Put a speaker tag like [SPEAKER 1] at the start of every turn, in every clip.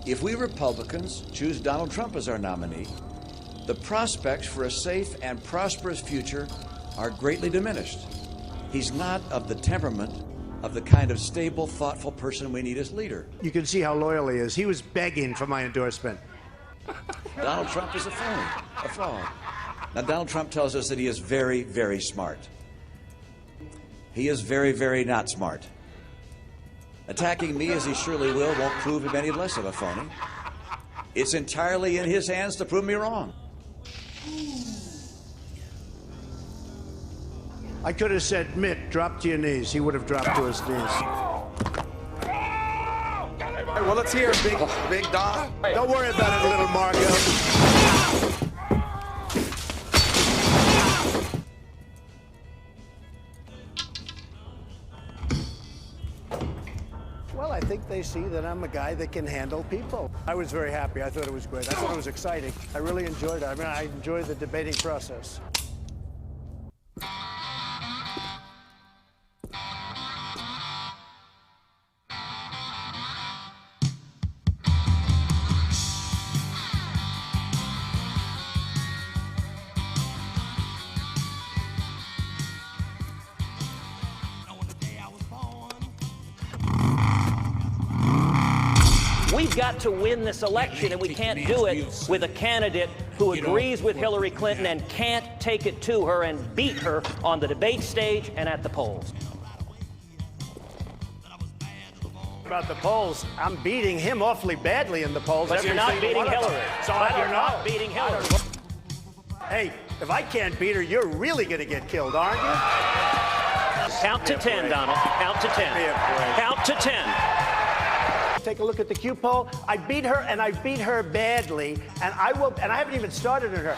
[SPEAKER 1] If we Republicans choose Donald Trump as our nominee, the prospects for a safe and prosperous future are greatly diminished. He's not of the temperament of the kind of stable, thoughtful person we need as leader.
[SPEAKER 2] You can see how loyal he is. He was begging for my endorsement.
[SPEAKER 1] Donald Trump is a phony, a fraud. Now, Donald Trump tells us that he is very, very smart. He is very, very not smart. Attacking me, as he surely will, won't prove him any less of a phony. It's entirely in his hands to prove me wrong.
[SPEAKER 2] I could have said, Mitt, drop to your knees. He would have dropped to his knees.
[SPEAKER 3] Hey, well, let's hear it, Big Don.
[SPEAKER 2] Don't worry about it, little Margo. Well, I think they see that I'm a guy that can handle people. I was very happy. I thought it was great. I thought it was exciting. I really enjoyed it. I mean, I enjoyed the debating process.
[SPEAKER 4] We've got to win this election, and we can't do it with a candidate who agrees with Hillary Clinton and can't take it to her and beat her on the debate stage and at the polls.
[SPEAKER 2] About the polls, I'm beating him awfully badly in the polls.
[SPEAKER 4] But you're not beating Hillary.
[SPEAKER 2] So
[SPEAKER 4] You're not beating Hillary.
[SPEAKER 2] Hey, if I can't beat her, you're really going to get killed, aren't you?
[SPEAKER 4] Count to 10, Donald. Count to 10. Count to 10.
[SPEAKER 2] Take a look at the Q poll. I beat her, and I beat her badly, and I haven't even started on her.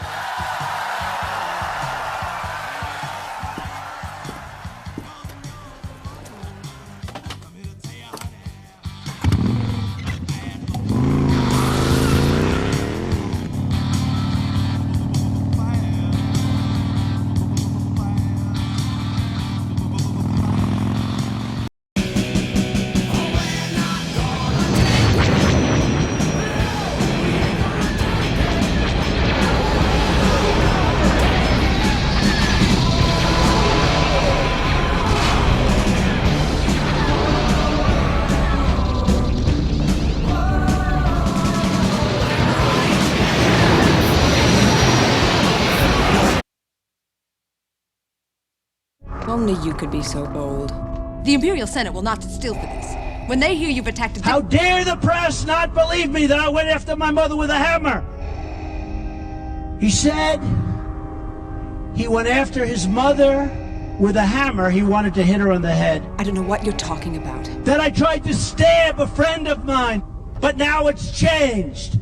[SPEAKER 5] Only you could be so bold.
[SPEAKER 6] The Imperial Senate will not sit still for this. When they hear you've attacked a...
[SPEAKER 7] How dare the press not believe me that I went after my mother with a hammer? He said he went after his mother with a hammer. He wanted to hit her on the head.
[SPEAKER 5] I don't know what you're talking about.
[SPEAKER 7] Then I tried to stab a friend of mine, but now it's changed.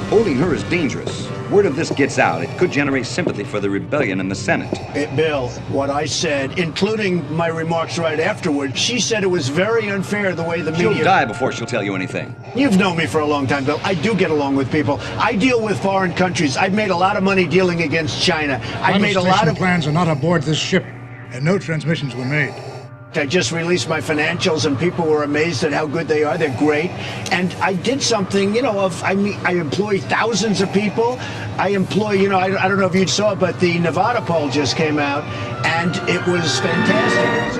[SPEAKER 8] Holding her is dangerous. Word of this gets out, it could generate sympathy for the rebellion in the Senate.
[SPEAKER 2] Bill, what I said, including my remarks right afterward, she said it was very unfair the way the media...
[SPEAKER 8] She'll die before she'll tell you anything.
[SPEAKER 2] You've known me for a long time, Bill. I do get along with people. I deal with foreign countries. I've made a lot of money dealing against China. I've made a lot of...
[SPEAKER 9] plans are not aboard this ship, and no transmissions were made.
[SPEAKER 2] I just released my financials, and people were amazed at how good they are. They're great. And I did something, I employ thousands of people. I employ, I don't know if you saw it, but the Nevada poll just came out, and it was fantastic.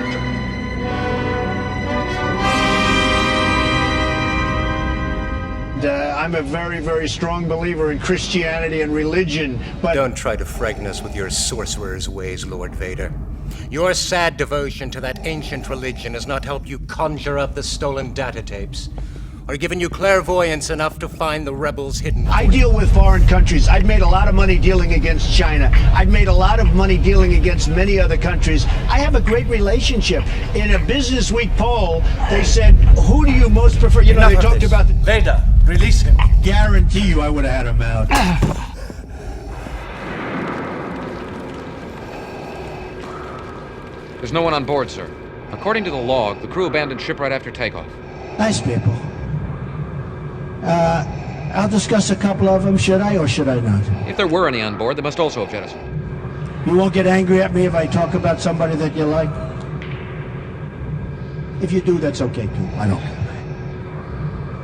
[SPEAKER 2] I'm a very, very strong believer in Christianity and religion, but...
[SPEAKER 10] Don't try to frighten us with your sorcerer's ways, Lord Vader. Your sad devotion to that ancient religion has not helped you conjure up the stolen data tapes, or given you clairvoyance enough to find the rebels' hidden...
[SPEAKER 2] I deal with foreign countries. I've made a lot of money dealing against China. I've made a lot of money dealing against many other countries. I have a great relationship. In a Business Week poll, they said, who do you most prefer? They talked about...
[SPEAKER 7] Vader, release him.
[SPEAKER 2] Guarantee you I would have had him out.
[SPEAKER 11] There's no one on board, sir. According to the log, the crew abandoned ship right after takeoff.
[SPEAKER 7] Nice people. I'll discuss a couple of them, should I or should I not?
[SPEAKER 11] If there were any on board, they must also have jettisoned.
[SPEAKER 7] You won't get angry at me if I talk about somebody that you like? If you do, that's okay, too. I don't care.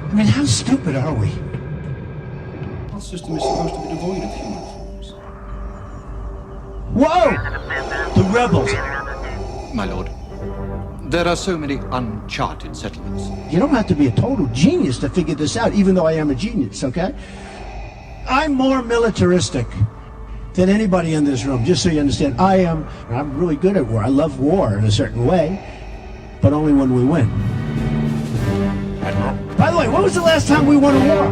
[SPEAKER 7] I mean, how stupid are we?
[SPEAKER 12] Our system is supposed to be devoid of human forms.
[SPEAKER 7] Whoa! The rebels.
[SPEAKER 12] My lord, there are so many uncharted settlements.
[SPEAKER 7] You don't have to be a total genius to figure this out, even though I am a genius, okay? I'm more militaristic than anybody in this room, just so you understand. I'm really good at war. I love war in a certain way, but only when we win. Admiral. By the way, when was the last time we won a war?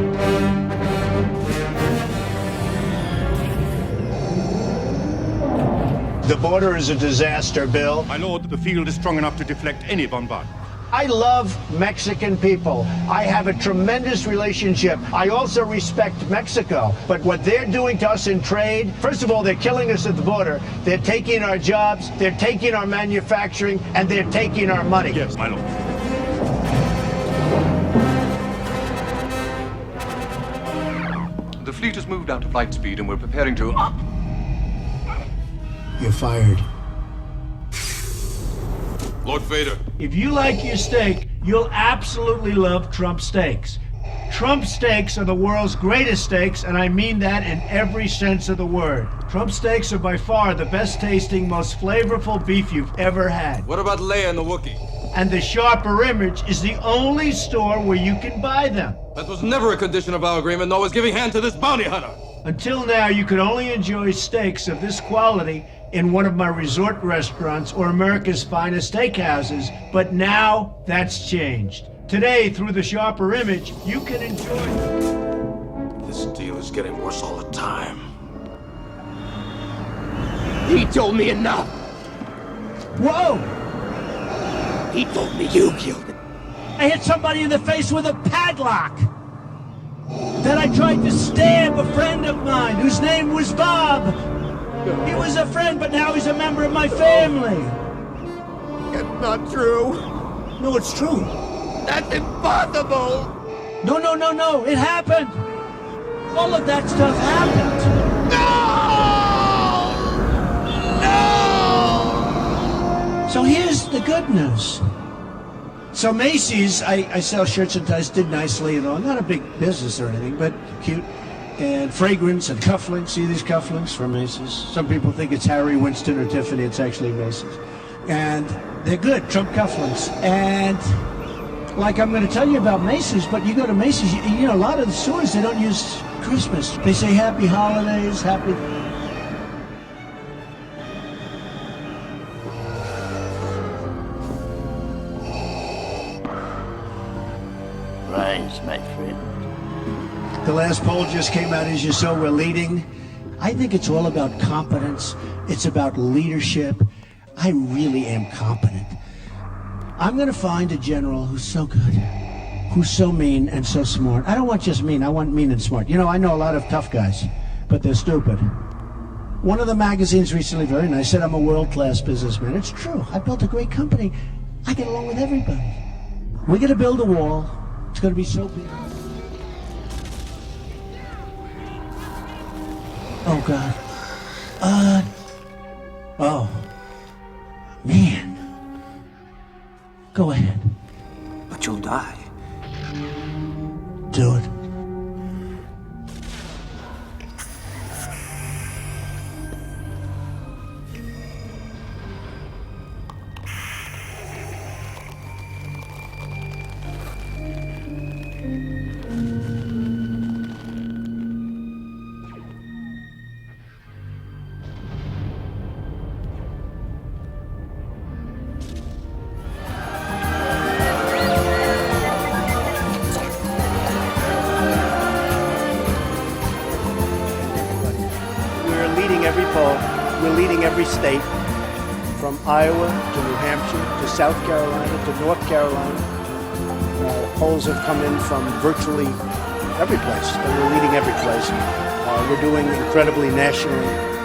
[SPEAKER 2] The border is a disaster, Bill.
[SPEAKER 12] My lord, the field is strong enough to deflect any bombardment.
[SPEAKER 2] I love Mexican people. I have a tremendous relationship. I also respect Mexico. But what they're doing to us in trade, first of all, they're killing us at the border. They're taking our jobs, they're taking our manufacturing, and they're taking our money.
[SPEAKER 12] Yes, my lord. The fleet has moved out to flight speed and we're preparing to...
[SPEAKER 7] You're fired.
[SPEAKER 12] Lord Vader.
[SPEAKER 7] If you like your steak, you'll absolutely love Trump steaks. Trump steaks are the world's greatest steaks, and I mean that in every sense of the word. Trump steaks are by far the best tasting, most flavorful beef you've ever had.
[SPEAKER 3] What about Leia and the Wookiee?
[SPEAKER 7] And the Sharper Image is the only store where you can buy them.
[SPEAKER 3] That was never a condition of our agreement, nor was giving hand to this bounty hunter.
[SPEAKER 7] Until now, you could only enjoy steaks of this quality in one of my resort restaurants or America's finest steakhouses, but now that's changed. Today, through the Sharper Image, you can enjoy...
[SPEAKER 3] This deal is getting worse all the time.
[SPEAKER 13] He told me enough.
[SPEAKER 7] Whoa!
[SPEAKER 13] He told me you killed him.
[SPEAKER 7] I hit somebody in the face with a padlock. Then I tried to stab a friend of mine whose name was Bob. He was a friend, but now he's a member of my family.
[SPEAKER 13] It's not true.
[SPEAKER 7] No, it's true.
[SPEAKER 13] That's impossible.
[SPEAKER 7] No. It happened. All of that stuff happened.
[SPEAKER 13] No!
[SPEAKER 7] So here's the good news. So Macy's, I sell shirts and ties, did nicely and all. Not a big business or anything, but cute. And fragrance and cufflinks. See these cufflinks from Macy's? Some people think it's Harry, Winston, or Tiffany. It's actually Macy's. And they're good, Trump cufflinks. And like I'm going to tell you about Macy's, but you go to Macy's, you know, a lot of the stores, they don't use Christmas. They say happy holidays, happy...
[SPEAKER 13] Rise, my friend.
[SPEAKER 7] The last poll just came out, as you saw, we're leading. I think it's all about competence. It's about leadership. I really am competent. I'm going to find a general who's so good, who's so mean and so smart. I don't want just mean, I want mean and smart. You know, I know a lot of tough guys, but they're stupid. One of the magazines recently, very nice, said I'm a world-class businessman. It's true. I built a great company. I get along with everybody. We're going to build a wall. It's going to be so big. Oh, God. Oh. Man. Go ahead.
[SPEAKER 13] But you'll die.
[SPEAKER 7] Do it.
[SPEAKER 2] Every poll, we're leading every state, from Iowa to New Hampshire to South Carolina to North Carolina. Polls have come in from virtually every place, and we're leading every place. We're doing incredibly nationally.